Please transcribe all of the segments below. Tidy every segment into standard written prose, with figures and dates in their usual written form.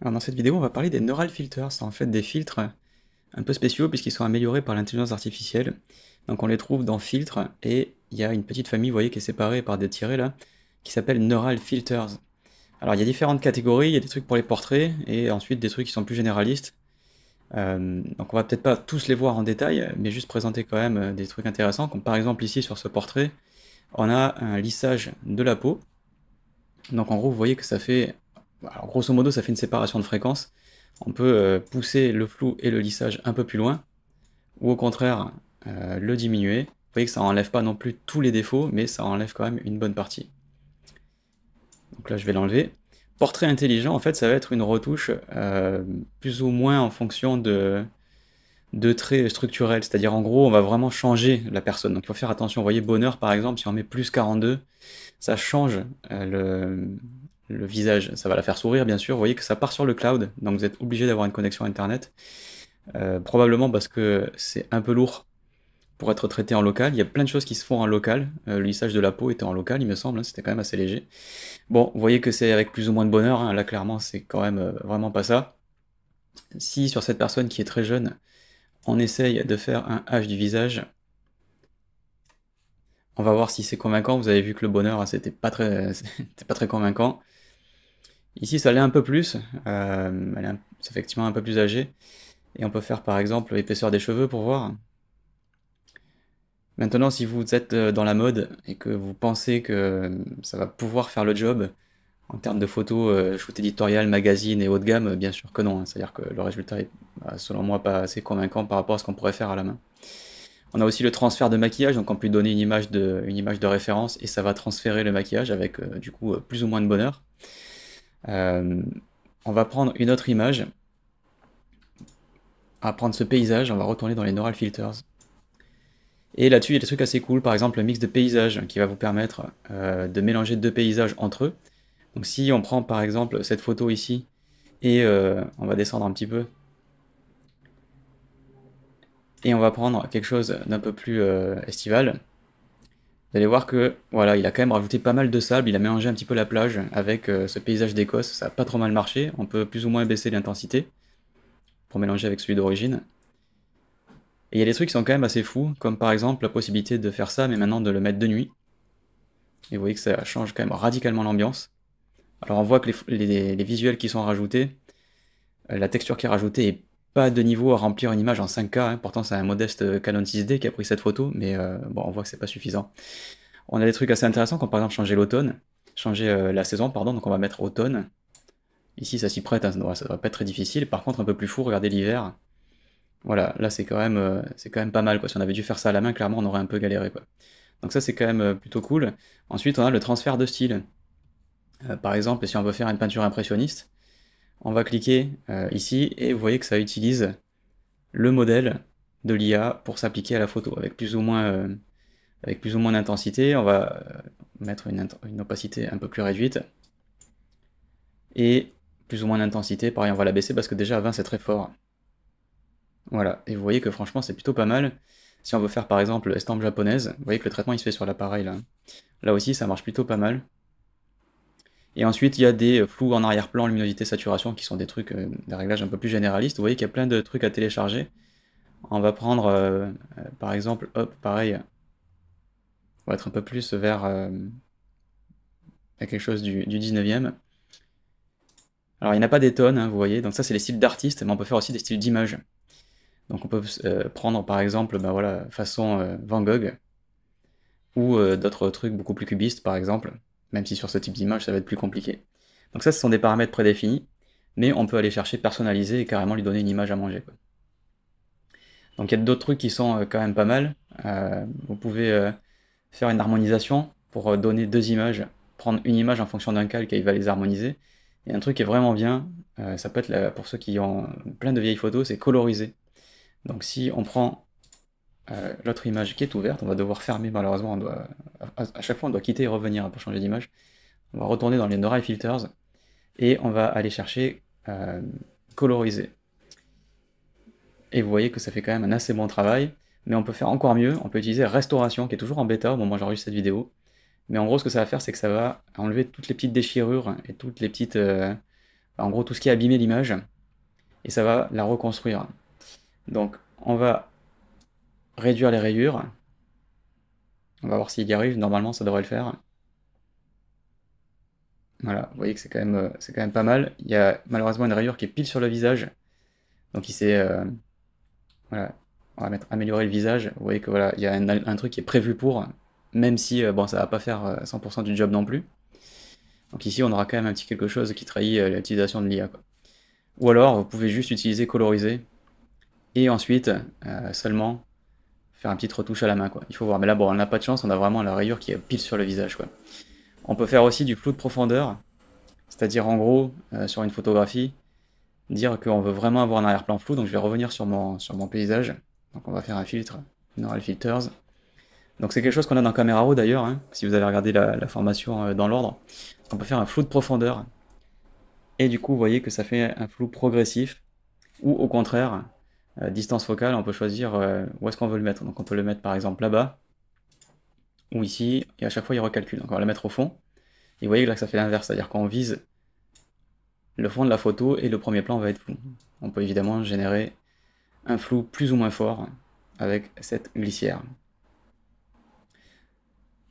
Alors dans cette vidéo, on va parler des neural filters. C'est en fait des filtres un peu spéciaux puisqu'ils sont améliorés par l'intelligence artificielle. Donc on les trouve dans filtres et il y a une petite famille, vous voyez, qui est séparée par des tirets là, qui s'appelle neural filters. Alors il y a différentes catégories, il y a des trucs pour les portraits et ensuite des trucs qui sont plus généralistes. Donc on va peut-être pas tous les voir en détail, mais juste présenter quand même des trucs intéressants, comme par exemple ici sur ce portrait, on a un lissage de la peau. Donc en gros, vous voyez que ça fait, alors grosso modo, ça fait une séparation de fréquences. On peut pousser le flou et le lissage un peu plus loin, ou au contraire le diminuer. Vous voyez que ça enlève pas non plus tous les défauts, mais ça enlève quand même une bonne partie. Donc là, je vais l'enlever. Portrait intelligent, en fait, ça va être une retouche plus ou moins en fonction de traits structurels. C'est-à-dire, en gros, on va vraiment changer la personne. Donc il faut faire attention. Vous voyez, bonheur, par exemple, si on met plus 42, ça change le visage. Ça va la faire sourire, bien sûr. Vous voyez que ça part sur le cloud, donc vous êtes obligé d'avoir une connexion Internet. Probablement parce que c'est un peu lourd pour être traité en local. Il y a plein de choses qui se font en local. Le lissage de la peau était en local, il me semble, hein, c'était quand même assez léger. Bon, vous voyez que c'est avec plus ou moins de bonheur, hein. Là clairement c'est quand même vraiment pas ça. Si sur cette personne qui est très jeune, on essaye de faire un H du visage, on va voir si c'est convaincant. Vous avez vu que le bonheur, hein, c'était pas très convaincant. Ici ça l'est un peu plus, c'est effectivement un peu plus âgé. Et on peut faire par exemple l'épaisseur des cheveux pour voir. Maintenant, si vous êtes dans la mode et que vous pensez que ça va pouvoir faire le job en termes de photos, shoot éditorial, magazine et haut de gamme, bien sûr que non, hein. C'est-à-dire que le résultat est, selon moi, pas assez convaincant par rapport à ce qu'on pourrait faire à la main. On a aussi le transfert de maquillage, donc on peut donner une image de référence et ça va transférer le maquillage avec du coup plus ou moins de bonheur. On va prendre une autre image. On va prendre ce paysage, on va retourner dans les neural filters. Et là-dessus, il y a des trucs assez cool, par exemple le mix de paysages qui va vous permettre de mélanger deux paysages entre eux. Donc si on prend par exemple cette photo ici, et on va descendre un petit peu, et on va prendre quelque chose d'un peu plus estival, vous allez voir que voilà, il a quand même rajouté pas mal de sable, il a mélangé un petit peu la plage avec ce paysage d'Écosse, ça a pas trop mal marché, on peut plus ou moins baisser l'intensité pour mélanger avec celui d'origine. Et il y a des trucs qui sont quand même assez fous, comme par exemple la possibilité de faire ça, mais maintenant de le mettre de nuit. Et vous voyez que ça change quand même radicalement l'ambiance. Alors on voit que les visuels qui sont rajoutés, la texture qui est rajoutée est pas de niveau à remplir une image en 5K, hein. Pourtant c'est un modeste Canon 6D qui a pris cette photo, mais bon, on voit que c'est pas suffisant. On a des trucs assez intéressants, comme par exemple changer l'automne, changer la saison, pardon, donc on va mettre automne. Ici ça s'y prête, hein, ça devrait pas être très difficile. Par contre un peu plus fou, regardez l'hiver. Voilà, là c'est quand même pas mal, quoi. Si on avait dû faire ça à la main, clairement on aurait un peu galéré, quoi. Donc ça c'est quand même plutôt cool. Ensuite on a le transfert de style. Par exemple, si on veut faire une peinture impressionniste, on va cliquer ici et vous voyez que ça utilise le modèle de l'IA pour s'appliquer à la photo avec plus ou moins d'intensité. On va mettre une opacité un peu plus réduite et plus ou moins d'intensité. Pareil, on va la baisser parce que déjà à 20 c'est très fort. Voilà, et vous voyez que franchement c'est plutôt pas mal. Si on veut faire par exemple estampe japonaise, vous voyez que le traitement il se fait sur l'appareil là. Là aussi ça marche plutôt pas mal. Et ensuite il y a des flous en arrière-plan, luminosité, saturation qui sont des trucs, des réglages un peu plus généralistes. Vous voyez qu'il y a plein de trucs à télécharger. On va prendre par exemple, hop, pareil, on va être un peu plus vers quelque chose du 19e. Alors il n'y en a pas des tonnes, hein, vous voyez, donc ça c'est les styles d'artistes, mais on peut faire aussi des styles d'images. Donc on peut prendre par exemple, ben voilà, façon Van Gogh, ou d'autres trucs beaucoup plus cubistes par exemple, même si sur ce type d'image ça va être plus compliqué. Donc ça ce sont des paramètres prédéfinis, mais on peut aller chercher personnaliser et carrément lui donner une image à manger, quoi. Donc il y a d'autres trucs qui sont quand même pas mal. Vous pouvez faire une harmonisation pour donner deux images, prendre une image en fonction d'un calque et il va les harmoniser. Et un truc qui est vraiment bien, ça peut être pour ceux qui ont plein de vieilles photos, c'est coloriser. Donc si on prend l'autre image qui est ouverte, on va devoir fermer malheureusement, à chaque fois on doit quitter et revenir pour changer d'image. On va retourner dans les Neural Filters et on va aller chercher coloriser. Et vous voyez que ça fait quand même un assez bon travail, mais on peut faire encore mieux, on peut utiliser restauration qui est toujours en bêta au moment où j'enregistre cette vidéo. Mais en gros ce que ça va faire c'est que ça va enlever toutes les petites déchirures et toutes les petites en gros tout ce qui a abîmé l'image, et ça va la reconstruire. Donc on va réduire les rayures. On va voir s'il y arrive, normalement ça devrait le faire. Voilà, vous voyez que c'est quand même pas mal. Il y a malheureusement une rayure qui est pile sur le visage. Donc il s'est... voilà, on va mettre améliorer le visage. Vous voyez que voilà, il y a un truc qui est prévu pour, même si bon, ça va pas faire 100% du job non plus. Donc ici on aura quand même un petit quelque chose qui trahit l'utilisation de l'IA. Ou alors vous pouvez juste utiliser coloriser et ensuite seulement faire une petite retouche à la main, quoi. Il faut voir, mais là bon, on n'a pas de chance, on a vraiment la rayure qui est pile sur le visage, quoi. On peut faire aussi du flou de profondeur, c'est-à-dire en gros, sur une photographie, dire qu'on veut vraiment avoir un arrière-plan flou, donc je vais revenir sur mon paysage. Donc on va faire un filtre, Neural Filters. Donc c'est quelque chose qu'on a dans Camera Raw d'ailleurs, hein, si vous avez regardé la formation dans l'ordre. On peut faire un flou de profondeur, et du coup vous voyez que ça fait un flou progressif, ou au contraire, distance focale, on peut choisir où est-ce qu'on veut le mettre. Donc on peut le mettre par exemple là-bas, ou ici, et à chaque fois il recalcule. Donc on va le mettre au fond, et vous voyez là que ça fait l'inverse, c'est-à-dire qu'on vise le fond de la photo et le premier plan va être flou. On peut évidemment générer un flou plus ou moins fort avec cette glissière.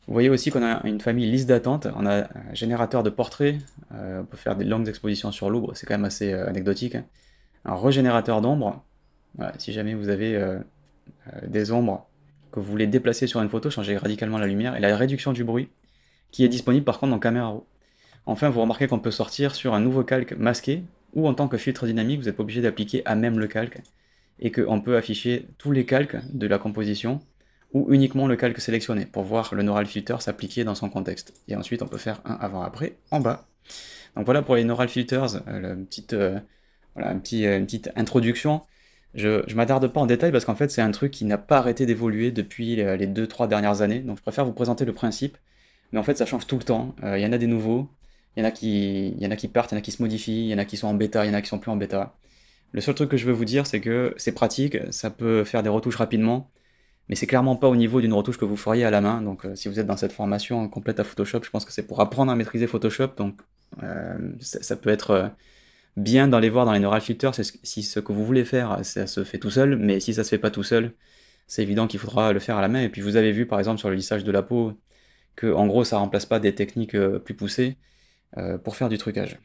Vous voyez aussi qu'on a une famille liste d'attente, on a un générateur de portraits, on peut faire des longues expositions sur l'ombre, c'est quand même assez anecdotique. Un régénérateur d'ombre, voilà, si jamais vous avez des ombres que vous voulez déplacer sur une photo, changer radicalement la lumière, et la réduction du bruit, qui est disponible par contre dans Camera Raw. Enfin, vous remarquez qu'on peut sortir sur un nouveau calque masqué, ou en tant que filtre dynamique, vous n'êtes pas obligé d'appliquer à même le calque, et qu'on peut afficher tous les calques de la composition, ou uniquement le calque sélectionné, pour voir le Neural Filter s'appliquer dans son contexte. Et ensuite, on peut faire un avant-après en bas. Donc voilà pour les Neural Filters, voilà, une petite introduction. Je m'attarde pas en détail parce qu'en fait c'est un truc qui n'a pas arrêté d'évoluer depuis les 2-3 dernières années, donc je préfère vous présenter le principe, mais en fait ça change tout le temps, il y en a des nouveaux, il y en a qui partent, il y en a qui se modifient, il y en a qui sont en bêta, il y en a qui sont plus en bêta. Le seul truc que je veux vous dire c'est que c'est pratique, ça peut faire des retouches rapidement, mais c'est clairement pas au niveau d'une retouche que vous feriez à la main, donc si vous êtes dans cette formation complète à Photoshop, je pense que c'est pour apprendre à maîtriser Photoshop, donc ça peut être bien d'aller voir dans les Neural Filters si ce que vous voulez faire, ça se fait tout seul, mais si ça se fait pas tout seul, c'est évident qu'il faudra le faire à la main. Et puis vous avez vu par exemple sur le lissage de la peau que en gros ça remplace pas des techniques plus poussées pour faire du trucage.